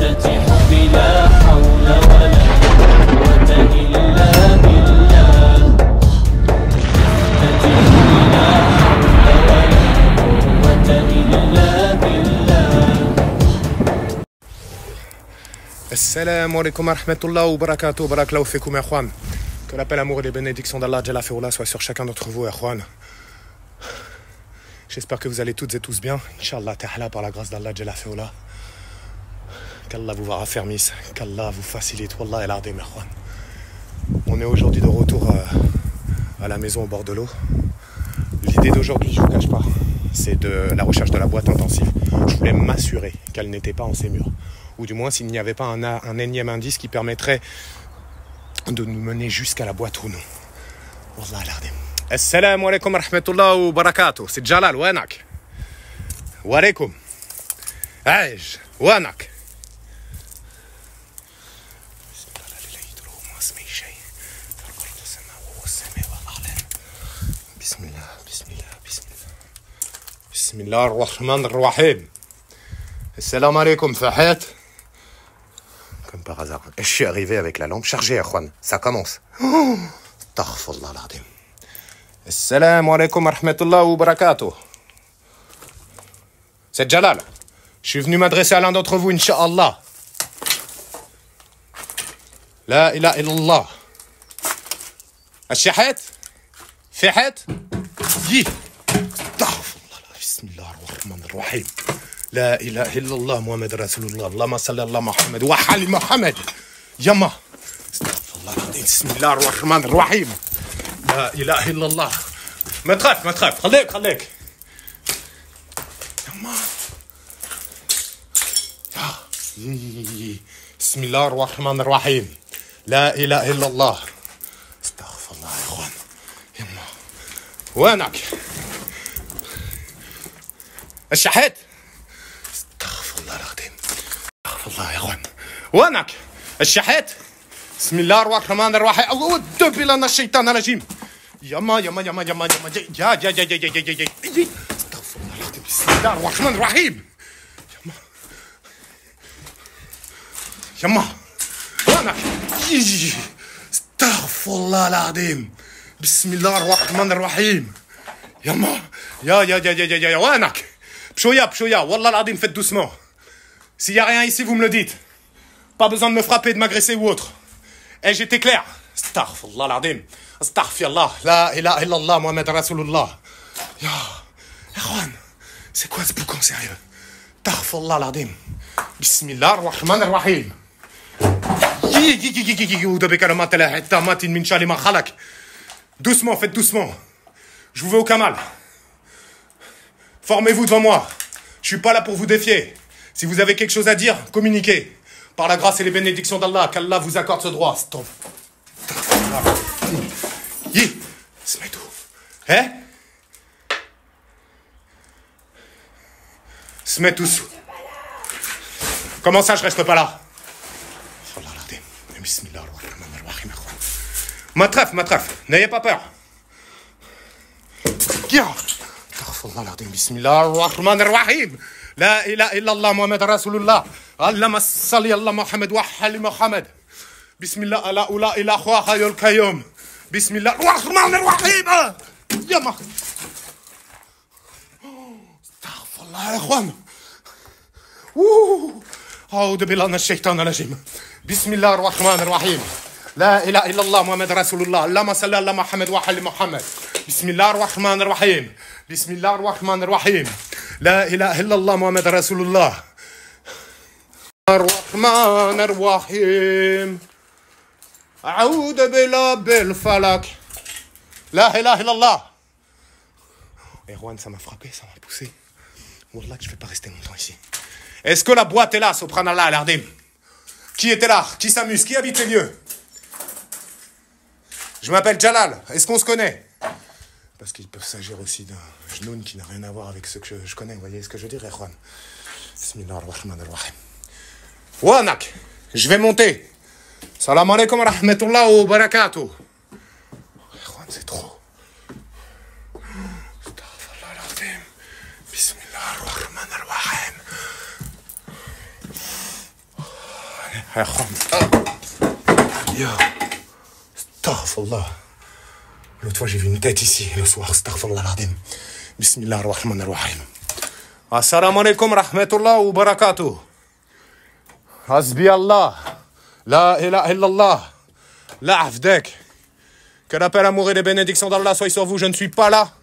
حبي لا حول ولا قوة إلا بالله. حبي لا حول ولا قوة إلا بالله. Assalamu alaikum wa rahmatullahi wa barakatuh. Barakallahu fikum, Ikhwan. Que l'appel, l'amour et les bénédictions d'Allah Jalla Fi'oula soient sur chacun d'entre vous, Ikhwan. J'espère que vous allez toutes et tous bien. Inch'Allah ta'ala, par la grâce d'Allah Jalla Fi'oula. Qu'Allah vous raffermisse, qu'Allah vous facilite. Wallah el Ardim, Ikhwan. On est aujourd'hui de retour à la maison au bord de l'eau. L'idée d'aujourd'hui, je ne vous cache pas, c'est de la recherche de la boîte intensive. Je voulais m'assurer qu'elle n'était pas en ces murs. Ou du moins s'il n'y avait pas un énième indice qui permettrait de nous mener jusqu'à la boîte ou non. Wallah al-Ardim. Assalamu alaikum wa rahmatullahi wa barakatuh. C'est Jalal, wanak. Wa alaikum. Aïj, wanak. Bismillah, bismillah, bismillah. Bismillah ar-Rahman ar-Rahim. Assalamu alaikum, Fahad. Comme par hasard. Je suis arrivé avec la lampe chargée, Juan. Ça commence. Astaghfirullah al-Azim. Assalamu alaikum wa rahmatullahi wa barakatuh. C'est Jalal. Je suis venu m'adresser à l'un d'entre vous, Inch'Allah. La ilaha illallah. Ash-Shahat? Fahat? Yi. Astaghfirullah. Bismillah ar-Rahman ar-Rahim. لا إله إلا الله محمد رسول الله اللهم صل على محمد وعلى محمد يما استغفر الله العظيم بسم الله الرحمن الرحيم لا إله إلا الله ما تخاف خليك يما بسم الله الرحمن الرحيم لا إله إلا الله استغفر الله يا إخوان يما وينك الشحات الله يا اخوان وينك الشحات بسم الله الرحمن الرحيم اعوذ بالله من الشيطان الرجيم يما يا استغفر الله العظيم بسم الله الرحمن الرحيم يما وينك استغفر الله العظيم بسم الله الرحمن الرحيم يما يا وينك بشوية والله العظيم faites doucement. S'il n'y a rien ici, vous me le dites. Pas besoin de me frapper, de m'agresser ou autre. Et j'étais clair. Astaghfirullah l'azim. Astaghfirullah. La ilaha illallah Muhammad Rasulullah. Ya. Erwan, c'est quoi ce boucan sérieux? Astaghfirullah l'azim. Bismillah ar-Rahman ar-Rahim. Doucement, faites doucement. Je vous veux aucun mal. Formez-vous devant moi. Je suis pas là pour vous défier. Si vous avez quelque chose à dire, communiquez. Par la grâce et les bénédictions d'Allah, qu'Allah vous accorde ce droit. Stop. Se met où? Hein? Se met tous. Comment ça, je reste pas là? Bismillah ar-Rahman ar-Rahim. Matraf, n'ayez pas peur. Bismillah ar-Rahman ar-Rahim. لا إله إلا الله محمد رسول الله اللهم صل على محمد وعلى محمد بسم الله لا إله إلا هو الحي القيوم بسم الله الرحمن الرحيم يا ما استغفر الله يا إخوان أعوذ بالله من الشيطان الرجيم بسم الله الرحمن الرحيم لا إله إلا الله محمد رسول الله اللهم صل على محمد وعلى محمد بسم الله الرحمن الرحيم بسم الله الرحمن الرحيم لا إله إلا الله محمد رسول الله الرحمن الرحيم أعوذ بالله بالفلك لا إله إلا الله. Erwan, ça m'a frappé, ça m'a poussé. Wallah que je ne vais pas rester longtemps ici. Est-ce que la boîte est là, Subhanallah al-Ardim? Qui était là? Qui s'amuse? Qui habite les lieux? Je m'appelle Jalal. Est-ce qu'on se connaît? Parce qu'il peut s'agir aussi d'un genoun qui n'a rien à voir avec ce que je connais. Vous voyez ce que je veux dire, Ikhwan? Bismillah ar-Rahman ar-Rahim. Wanak, je vais monter. Salam alaikum wa rahmatullahi wa barakatuh. Ikhwan, c'est trop. Bismillah ar-Rahman ar-Rahim. Astaghfirullah. L'autre fois, j'ai vu une tête ici, le soir. Astaghfirullah al-Azim. Bismillah ar-Rahman ar-Rahim. Assalamu alaikum rahmatullah wa barakatuh. Hasbi Allah. La ilaha illallah. La afdek. Que la paix, l'amour et les bénédictions d'Allah soient sur vous. Je ne suis pas là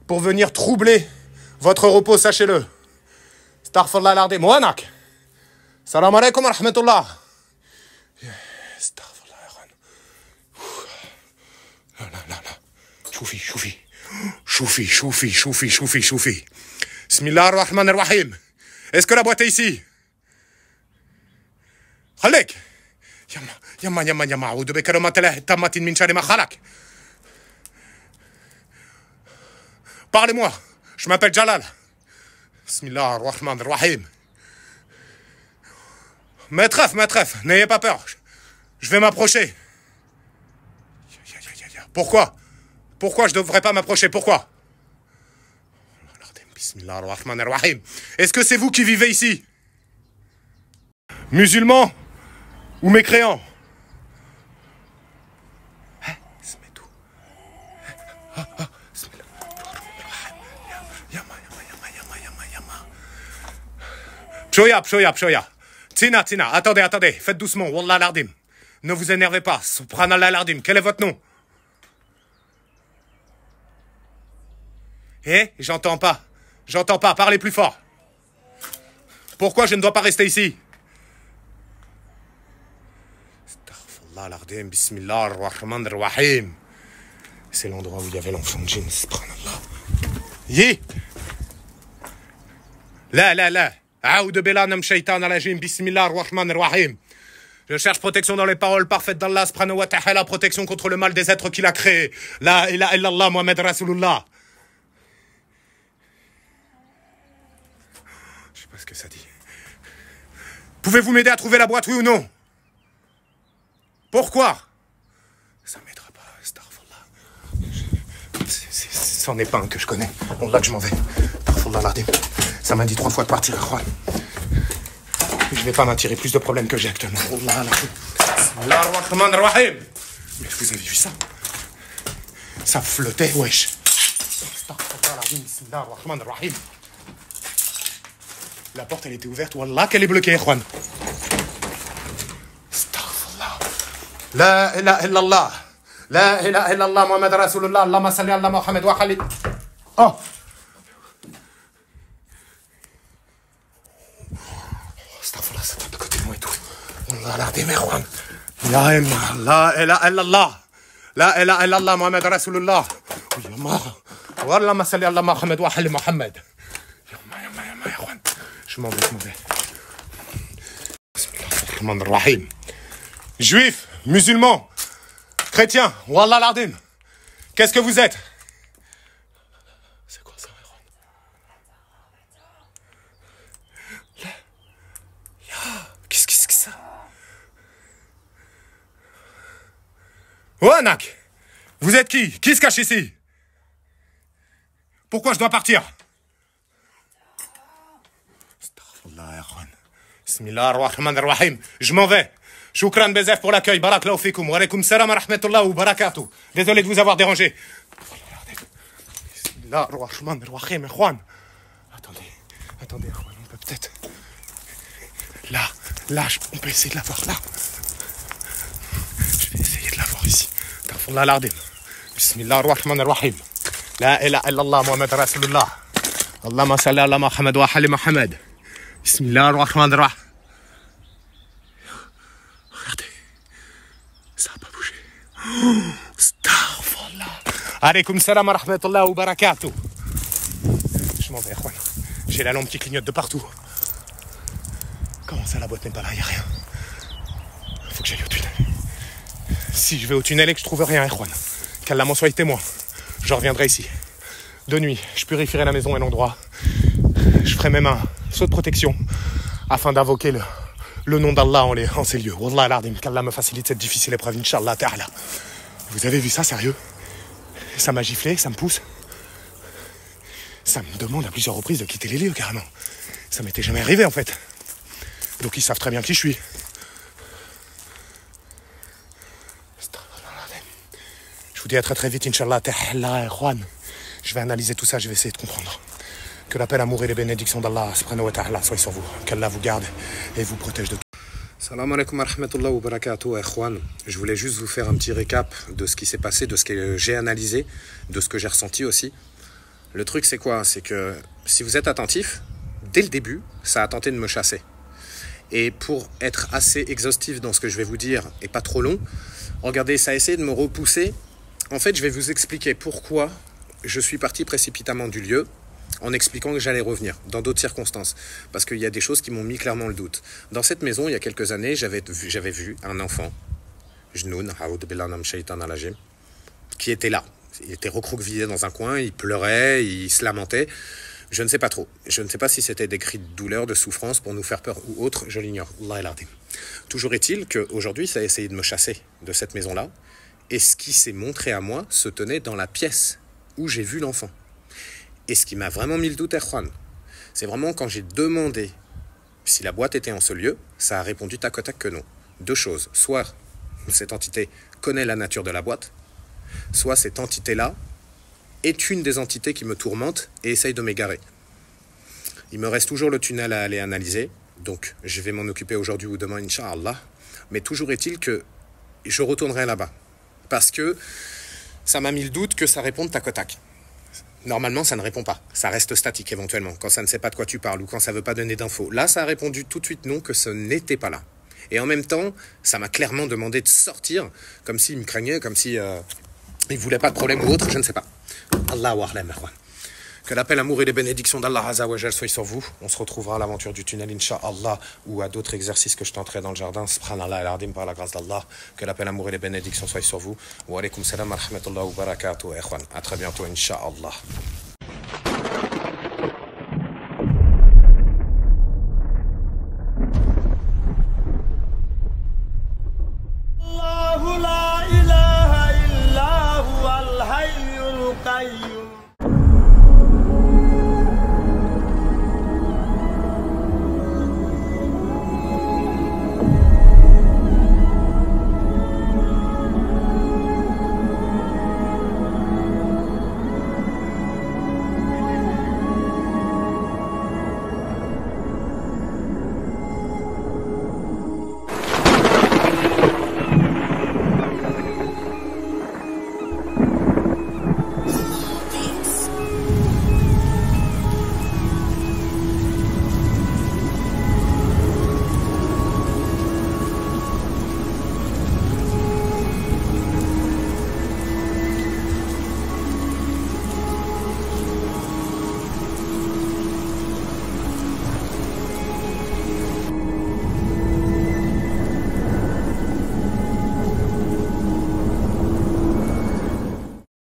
pour venir troubler votre repos, sachez-le. Astaghfirullah al-Azim. Mouanak. Salam alaikum rahmatullah. Astaghfirullah al-Azim. Choufi. Bismillah ar-Rahman ar-Rahim. Est-ce que la boîte est ici? Khalek. Yamma. A'udhu bika min tammatin min sharri ma khalaq. Parlez-moi. Je m'appelle Jalal. Bismillah ar-Rahman ar-Rahim. Maîtref, n'ayez pas peur. Je vais m'approcher. Pourquoi je ne devrais pas m'approcher? Pourquoi? Bismillah ar-Rahman ar-Rahim. Est-ce que c'est vous qui vivez ici? Musulmans ou mécréants? Pshoya. Tina, attendez, faites doucement, Wallah al-Azim. Ne vous énervez pas, Subhanallah al-Azim. Quel est votre nom? J'entends pas, parlez plus fort. Pourquoi je ne dois pas rester ici? Astaghfirullah al-Azim, Bismillah ar-Rahman ar-Rahim. C'est l'endroit où il y avait l'enfant de djinn, Subhanallah. La. A'udhu billahi minash shaitanir rajim. Bismillah ar-Rahman ar-Rahim. Je cherche protection dans les paroles parfaites d'Allah subhanahu wa ta'ala, protection contre le mal des êtres qu'il a créés. La ilaha illallah Muhammad Rasulullah. Je sais pas ce que ça dit. Pouvez-vous m'aider à trouver la boîte, oui ou non? Pourquoi? Ça m'aidera pas, astaghfirullah. C'en est pas un que je connais. On l'a que je m'en vais. Astaghfirullah al-Azim. Ça m'a dit 3 fois de partir, Juan. Je vais pas m'attirer plus de problèmes que j'ai actuellement. Wallah al-Azim. Bismillah ar-Rahman ar-Rahim. Mais vous avez vu ça? Ça flottait, wesh. Astaghfirullah al-Azim. Bismillah ar-Rahman ar-Rahim. La porte, elle était ouverte. Wallah, qu'elle est bloquée, Juan. Astaghfirullah. La ilaha illallah. La ilaha illallah Muhammad Rasulullah. Allahumma salli ala Muhammad wa khalid. Oh. Astaghfirullah, ça tape de côté de moi et tout. Wallah al-Azim, Juan. La ilaha illallah. La ilaha illallah Muhammad Rasulullah. Allahumma salli ala Muhammad wa khalid Muhammad. Je m'en vais. Bismillahirrahmanirrahim. Juifs, musulmans, chrétiens, Wallah al-Azim. Qu'est-ce que vous êtes? C'est quoi ça, Qu'est-ce que c'est que ça? Ouanak, vous êtes qui? Qui se cache ici? Pourquoi je dois partir? Bismillah ar-Rahman ar-Rahim. Je m'en vais. Shukran bezef pour l'accueil. Barakallahu fikoum. Wa alaykoum salam wa rahmatullah wa barakatuh. Désolé de vous avoir dérangé. Bismillah ar-Rahman ar-Rahim. Juan. Attendez, Juan. On peut peut-être. Là, on peut essayer de la voir. Là. Je vais essayer de la voir ici. Astaghfirullah al-Azim. Bismillah ar-Rahman ar-Rahim. La ilaha illallah Muhammad Rasulullah. Allahumma salli ala Muhammad wa ali Muhammad. Bismillah ar-Rahman ar-Rahim. Regardez. Ça n'a pas bougé. Astaghfirullah. Alaykoum salam wa rahmatullah wa barakatuh. Je m'en vais, Juan. J'ai la lampe qui clignote de partout. Comment ça, la boîte n'est pas là? Il n'y a rien. Faut que j'aille au tunnel. Si je vais au tunnel et que je trouve rien, Juan, qu'Allah m'en soit témoin, je reviendrai ici. De nuit, je purifierai la maison et l'endroit. Je ferai même un saut de protection afin d'invoquer le nom d'Allah en ces lieux. Wallah al-Azim, qu'Allah me facilite cette difficile épreuve, Inch'Allah ta'ala. Vous avez vu ça, sérieux? Ça m'a giflé, ça me pousse. Ça me demande à plusieurs reprises de quitter les lieux, carrément. Ça m'était jamais arrivé, en fait. Donc ils savent très bien qui je suis. dis à très très vite, Inch'Allah, Tehla, Juan. Je vais analyser tout ça, je vais essayer de comprendre. Que la paix, l'amour et les bénédictions d'Allah, subhanahu wa ta'ala, soient sur vous. Qu'Allah vous garde et vous protège de tout. Salam alaikum wa rahmatullahi wa barakatuh, Juan. Je voulais juste vous faire un petit récap de ce qui s'est passé, de ce que j'ai analysé, de ce que j'ai ressenti aussi. Le truc, c'est quoi? C'est que si vous êtes attentif, dès le début, ça a tenté de me chasser. Et pour être assez exhaustif dans ce que je vais vous dire et pas trop long, regardez, ça a essayé de me repousser. En fait, je vais vous expliquer pourquoi je suis parti précipitamment du lieu en expliquant que j'allais revenir dans d'autres circonstances. Parce qu'il y a des choses qui m'ont mis clairement le doute. Dans cette maison, il y a quelques années, j'avais vu un enfant, Jnoun, qui était là. Il était recroquevillé dans un coin, il pleurait, il se lamentait. Je ne sais pas trop. Je ne sais pas si c'était des cris de douleur, de souffrance pour nous faire peur ou autre, je l'ignore. Allah el Adim. Toujours est-il qu'aujourd'hui, ça a essayé de me chasser de cette maison-là. Et ce qui s'est montré à moi se tenait dans la pièce où j'ai vu l'enfant. Et ce qui m'a vraiment mis le doute, Juan, c'est vraiment quand j'ai demandé si la boîte était en ce lieu, ça a répondu tac au tac que non. Deux choses. Soit cette entité connaît la nature de la boîte, soit cette entité-là est une des entités qui me tourmente et essaye de m'égarer. Il me reste toujours le tunnel à aller analyser, donc je vais m'en occuper aujourd'hui ou demain, Inch'Allah. Mais toujours est-il que je retournerai là-bas, parce que ça m'a mis le doute que ça réponde tac au tac. Normalement, ça ne répond pas. Ça reste statique éventuellement, quand ça ne sait pas de quoi tu parles ou quand ça ne veut pas donner d'infos. Là, ça a répondu tout de suite non, que ce n'était pas là. Et en même temps, ça m'a clairement demandé de sortir, comme s'il me craignait, comme si il ne voulait pas de problème ou autre, je ne sais pas. Allah wa alam, Juan. Que la paix, l'amour et les bénédictions d'Allah Azza wa Jal soient sur vous. On se retrouvera à l'aventure du tunnel, Inch'Allah, ou à d'autres exercices que je tenterai dans le jardin. Subhanallah al-Adim, par la grâce d'Allah. Que la paix, l'amour et les bénédictions soient sur vous. Wa alaykum salam wa rahmatullahi wa barakatuh, Juan. À très bientôt, Inch'Allah. الله لا إله إلا هو الحي القيوم